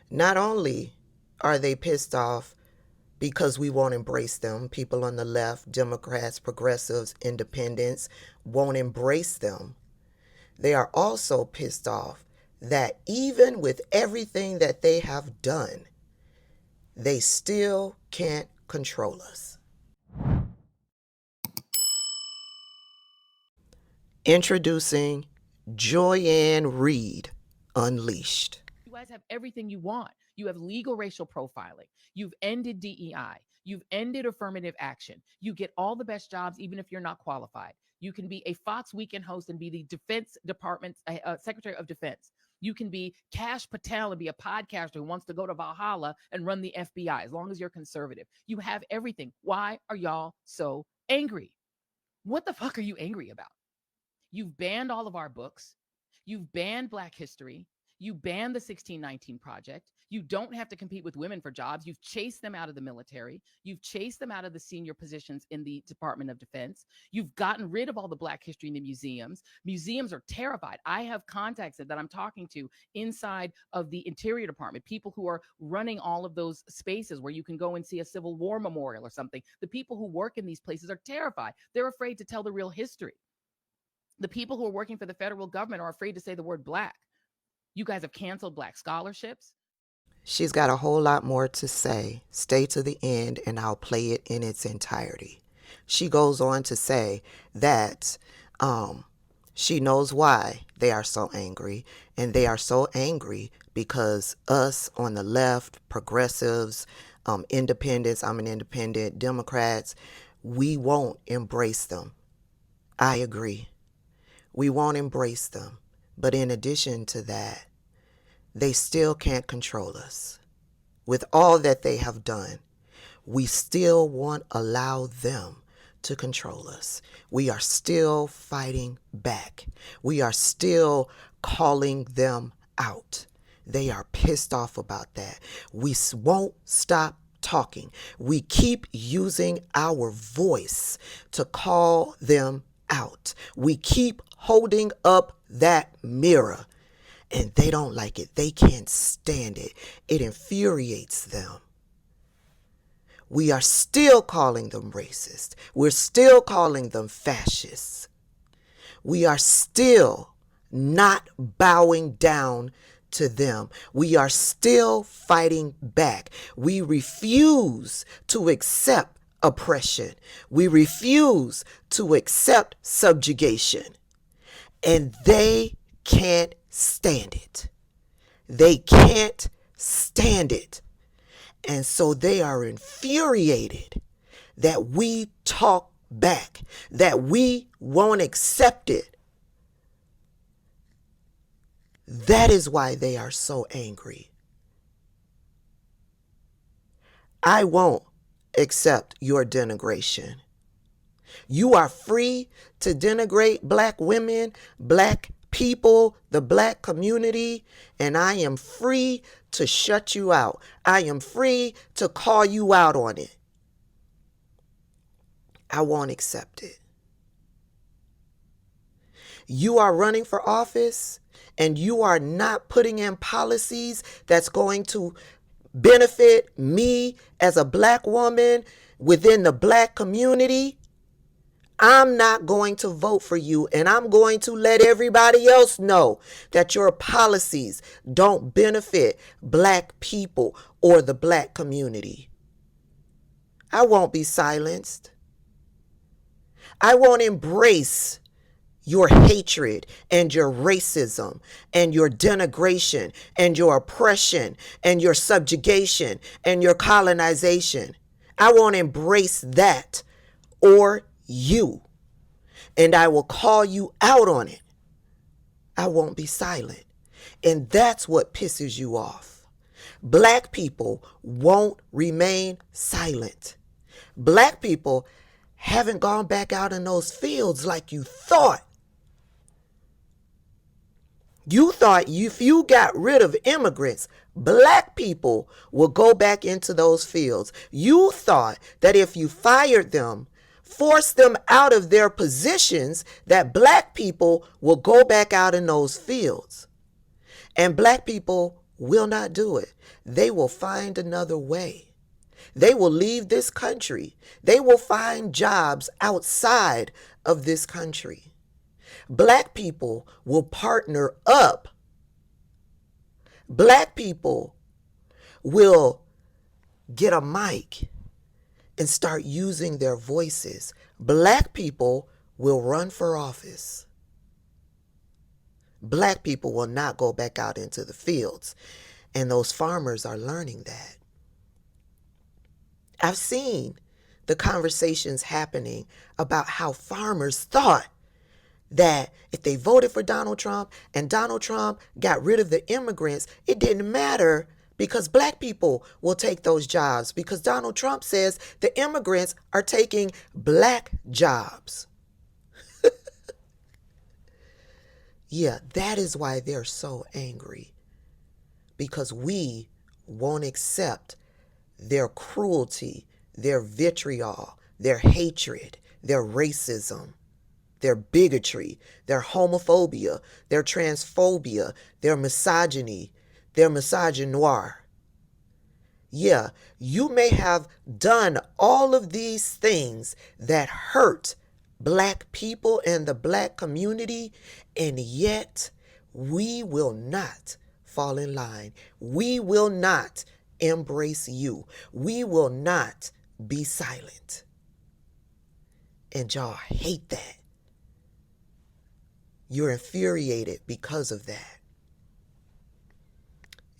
Not only are they pissed off because we won't embrace them, people on the left, Democrats, progressives, independents, won't embrace them. They are also pissed off that even with everything that they have done, they still can't control us. Introducing Joyanne Reid Unleashed. You guys have everything you want. You have legal racial profiling. You've ended DEI. You've ended affirmative action. You get all the best jobs, even if you're not qualified. You can be a Fox Weekend host and be the Defense Department's Secretary of Defense. You can be Kash Patel and be a podcaster who wants to go to Valhalla and run the FBI, as long as you're conservative. You have everything. Why are y'all so angry? What the fuck are you angry about? You've banned all of our books. You've banned Black history. You banned the 1619 Project. You don't have to compete with women for jobs. You've chased them out of the military. You've chased them out of the senior positions in the Department of Defense. You've gotten rid of all the Black history in the museums. Museums are terrified. I have contacts that I'm talking to inside of the Interior Department, people who are running all of those spaces where you can go and see a Civil War memorial or something. The people who work in these places are terrified. They're afraid to tell the real history. The people who are working for the federal government are afraid to say the word Black. You guys have canceled Black scholarships. She's got a whole lot more to say. Stay to the end and I'll play it in its entirety. She goes on to say that she knows why they are so angry, and they are so angry because us on the left, progressives, independents, I'm an independent, Democrats, we won't embrace them. I agree. We won't embrace them. But in addition to that, they still can't control us. With all that they have done, we still won't allow them to control us. We are still fighting back. We are still calling them out. They are pissed off about that. We won't stop talking. We keep using our voice to call them out. We keep holding up that mirror, and they don't like it. They can't stand it. It infuriates them. We are still calling them racist. We're still calling them fascists. We are still not bowing down to them. We are still fighting back. We refuse to accept oppression. We refuse to accept subjugation. And they can't stand it. They can't stand it. And so they are infuriated that we talk back, that we won't accept it. That is why they are so angry. I won't accept your denigration. You are free to denigrate Black women, Black people, the Black community, and I am free to shut you out. I am free to call you out on it. I won't accept it. You are running for office and you are not putting in policies that's going to benefit me as a Black woman within the Black community. I'm not going to vote for you, and I'm going to let everybody else know that your policies don't benefit Black people or the Black community. I won't be silenced. I won't embrace your hatred and your racism and your denigration and your oppression and your subjugation and your colonization. I won't embrace that or you, and I will call you out on it. I won't be silent. And that's what pisses you off. Black people won't remain silent. Black people haven't gone back out in those fields like you thought. You thought if you got rid of immigrants, Black people will go back into those fields. You thought that if you fired them, force them out of their positions, that Black people will go back out in those fields. And Black people will not do it. They will find another way. They will leave this country. They will find jobs outside of this country. Black people will partner up. Black people will get a mic and start using their voices. Black people will run for office. Black people will not go back out into the fields. And those farmers are learning that. I've seen the conversations happening about how farmers thought that if they voted for Donald Trump and Donald Trump got rid of the immigrants, it didn't matter because black people will take those jobs because Donald Trump says the immigrants are taking black jobs. Yeah, that is why they're so angry, because we won't accept their cruelty, their vitriol, their hatred, their racism, their bigotry, their homophobia, their transphobia, their misogyny, their misogynoir. Yeah, you may have done all of these things that hurt black people and the black community, and yet we will not fall in line. We will not embrace you. We will not be silent. And y'all hate that. You're infuriated because of that.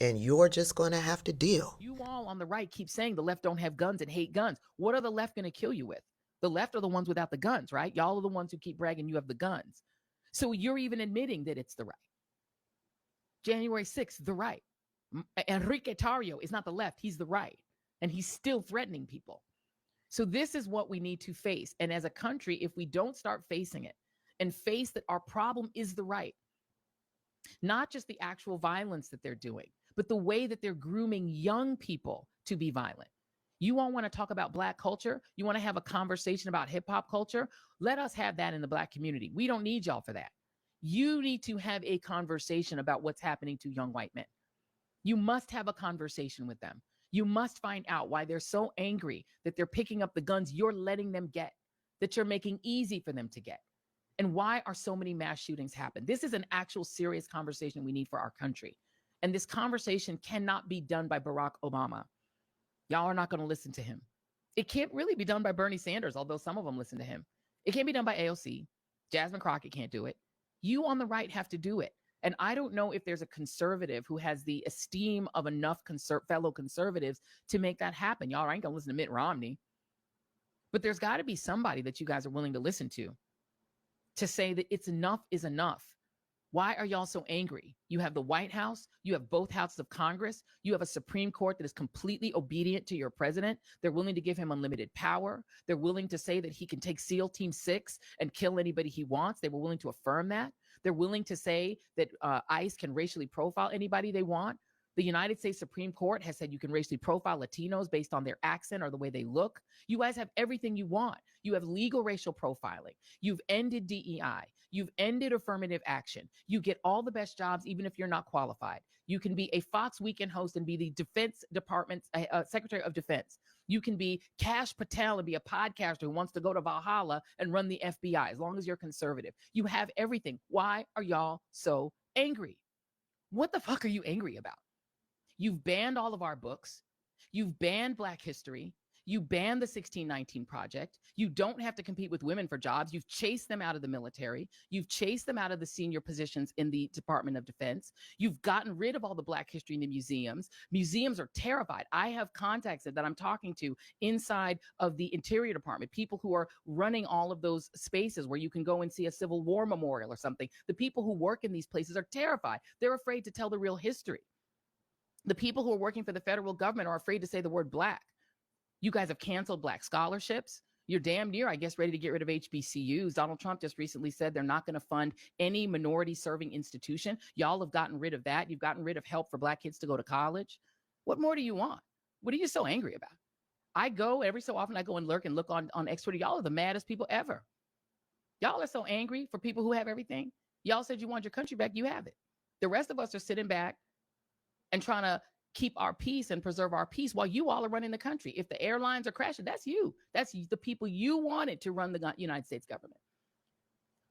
And you're just going to have to deal. You all on the right keep saying the left don't have guns and hate guns. What are the left going to kill you with? The left are the ones without the guns, right? Y'all are the ones who keep bragging you have the guns. So you're even admitting that it's the right. January 6th, the right. Enrique Tarrio is not the left, he's the right. And he's still threatening people. So this is what we need to face. And as a country, if we don't start facing it and face that our problem is the right, not just the actual violence that they're doing, but the way that they're grooming young people to be violent. You all want to talk about black culture? You want to have a conversation about hip hop culture? Let us have that in the black community. We don't need y'all for that. You need to have a conversation about what's happening to young white men. You must have a conversation with them. You must find out why they're so angry that they're picking up the guns you're letting them get, that you're making easy for them to get. And why are so many mass shootings happen? This is an actual serious conversation we need for our country. And this conversation cannot be done by Barack Obama. Y'all are not going to listen to him. It can't really be done by Bernie Sanders, although some of them listen to him. It can't be done by AOC. Jasmine Crockett can't do it. You on the right have to do it. And I don't know if there's a conservative who has the esteem of enough fellow conservatives to make that happen. Y'all ain't going to listen to Mitt Romney. But there's got to be somebody that you guys are willing to listen to say that it's enough is enough. Why are y'all so angry? You have the White House, you have both houses of Congress, you have a Supreme Court that is completely obedient to your president. They're willing to give him unlimited power. They're willing to say that he can take SEAL Team 6 and kill anybody he wants. They were willing to affirm that. They're willing to say that ICE can racially profile anybody they want. The United States Supreme Court has said you can racially profile Latinos based on their accent or the way they look. You guys have everything you want. You have legal racial profiling. You've ended DEI. You've ended affirmative action. You get all the best jobs, even if you're not qualified. You can be a Fox Weekend host and be the Defense Department's Secretary of Defense. You can be Kash Patel and be a podcaster who wants to go to Valhalla and run the FBI, as long as you're conservative. You have everything. Why are y'all so angry? What the fuck are you angry about? You've banned all of our books. You've banned Black history. You banned the 1619 Project. You don't have to compete with women for jobs. You've chased them out of the military. You've chased them out of the senior positions in the Department of Defense. You've gotten rid of all the Black history in the museums. Museums are terrified. I have contacts that I'm talking to inside of the Interior Department, people who are running all of those spaces where you can go and see a Civil War memorial or something. The people who work in these places are terrified. They're afraid to tell the real history. The people who are working for the federal government are afraid to say the word Black. You guys have canceled Black scholarships. You're damn near, I guess, ready to get rid of HBCUs. Donald Trump just recently said they're not going to fund any minority serving institution. Y'all have gotten rid of that. You've gotten rid of help for Black kids to go to college. What more do you want? What are you so angry about? I go every so often, I go and lurk and look on X Twitter. Y'all are the maddest people ever. Y'all are so angry for people who have everything. Y'all said you want your country back. You have it. The rest of us are sitting back and trying to keep our peace and preserve our peace while you all are running the country. If the airlines are crashing, that's you. That's the people you wanted to run the United States government.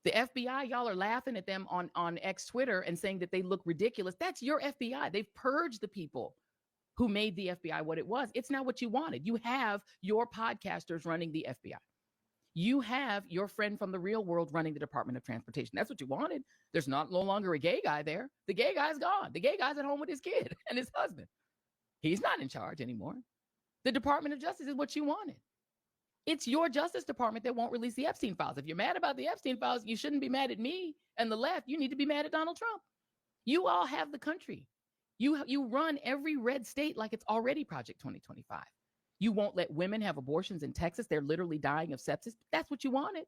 The FBI, y'all are laughing at them on X Twitter and saying that they look ridiculous. That's your FBI. They've purged the people who made the FBI what it was. It's not what you wanted. You have your podcasters running the FBI. You have your friend from the real world running the Department of Transportation. That's what you wanted. There's no longer a gay guy there. The gay guy's gone. The gay guy's at home with his kid and his husband. He's not in charge anymore. The Department of Justice is what you wanted. It's your Justice Department that won't release the Epstein files. If you're mad about the Epstein files, you shouldn't be mad at me and the left. You need to be mad at Donald Trump. You all have the country. You run every red state like it's already Project 2025. You won't let women have abortions in Texas. They're literally dying of sepsis. That's what you wanted.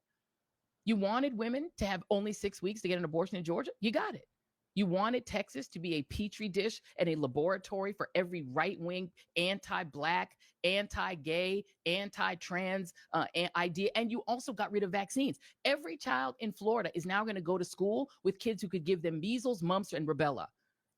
You wanted women to have only 6 weeks to get an abortion in Georgia. You got it. You wanted Texas to be a petri dish and a laboratory for every right-wing, anti-black, anti-gay, anti-trans idea. And you also got rid of vaccines. Every child in Florida is now going to go to school with kids who could give them measles, mumps, and rubella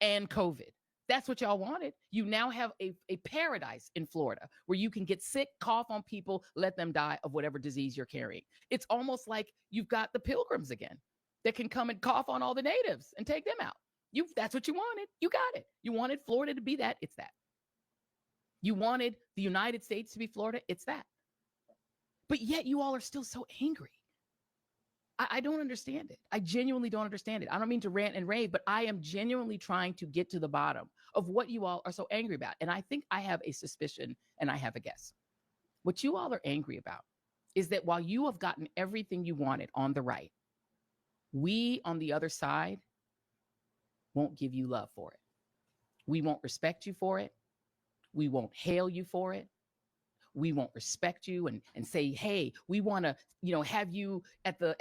and COVID. That's what y'all wanted. You now have a paradise in Florida where you can get sick, cough on people, let them die of whatever disease you're carrying. It's almost like you've got the pilgrims again that can come and cough on all the natives and take them out. That's what you wanted. You got it. You wanted Florida to be that. It's that. You wanted the United States to be Florida. It's that. But yet you all are still so angry. I don't understand it. I genuinely don't understand it. I don't mean to rant and rave, but I am genuinely trying to get to the bottom of what you all are so angry about. And I think I have a suspicion and I have a guess. What you all are angry about is that while you have gotten everything you wanted on the right, we on the other side won't give you love for it. We won't respect you for it. We won't hail you for it. We won't respect you and say, hey, we want to, have you at the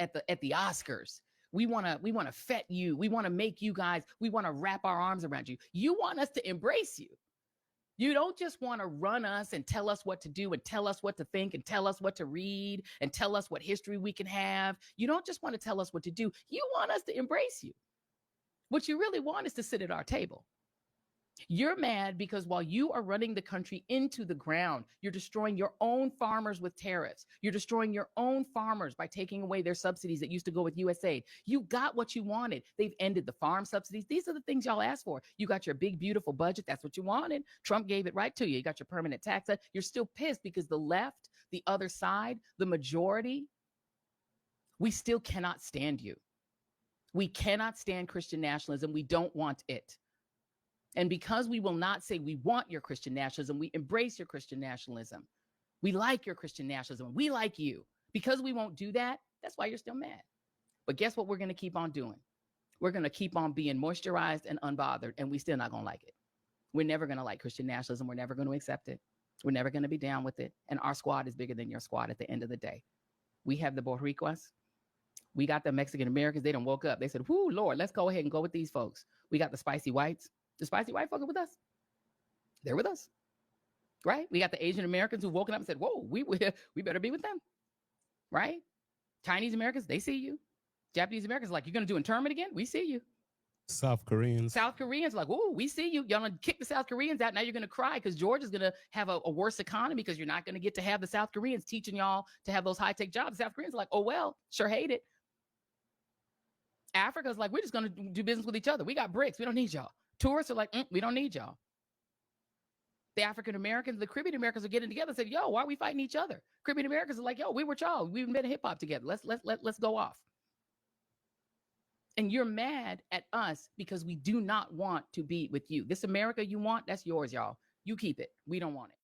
Oscars. We want to fet you. We want to make you guys, we want to wrap our arms around you. You want us to embrace you. You don't just want to run us and tell us what to do and tell us what to think and tell us what to read and tell us what history we can have. You don't just want to tell us what to do. You want us to embrace you. What you really want is to sit at our table. You're mad because while you are running the country into the ground, you're destroying your own farmers with tariffs. You're destroying your own farmers by taking away their subsidies that used to go with USAID. You got what you wanted. They've ended the farm subsidies. These are the things y'all asked for. You got your big, beautiful budget. That's what you wanted. Trump gave it right to you. You got your permanent tax. You're still pissed because the left, the other side, the majority, we still cannot stand you. We cannot stand Christian nationalism. We don't want it. And because we will not say we want your Christian nationalism, we embrace your Christian nationalism. We like your Christian nationalism. We like you. Because we won't do that, that's why you're still mad. But guess what we're going to keep on doing? We're going to keep on being moisturized and unbothered, and we still not going to like it. We're never going to like Christian nationalism. We're never going to accept it. We're never going to be down with it. And our squad is bigger than your squad at the end of the day. We have the Boricuas. We got the Mexican Americans. They done woke up. They said, whoo, Lord, let's go ahead and go with these folks. We got the spicy whites. The spicy white folk are with us. They're with us, right? We got the Asian Americans who woken up and said, whoa, we better be with them, right? Chinese Americans, they see you. Japanese Americans are like, you're going to do internment again? We see you. South Koreans are like, whoa, we see you. Y'all gonna kick the South Koreans out. Now you're going to cry because Georgia's going to have a worse economy because you're not going to get to have the South Koreans teaching y'all to have those high-tech jobs. The South Koreans are like, oh, well, sure hate it. Africa's like, we're just going to do business with each other. We got BRICS. We don't need y'all. Tourists are like, we don't need y'all. The African Americans, the Caribbean Americans are getting together and said, yo, why are we fighting each other? Caribbean Americans are like, yo, we were y'all. We invented hip hop together. Let's go off. And you're mad at us because we do not want to be with you. This America you want, that's yours, y'all. You keep it. We don't want it.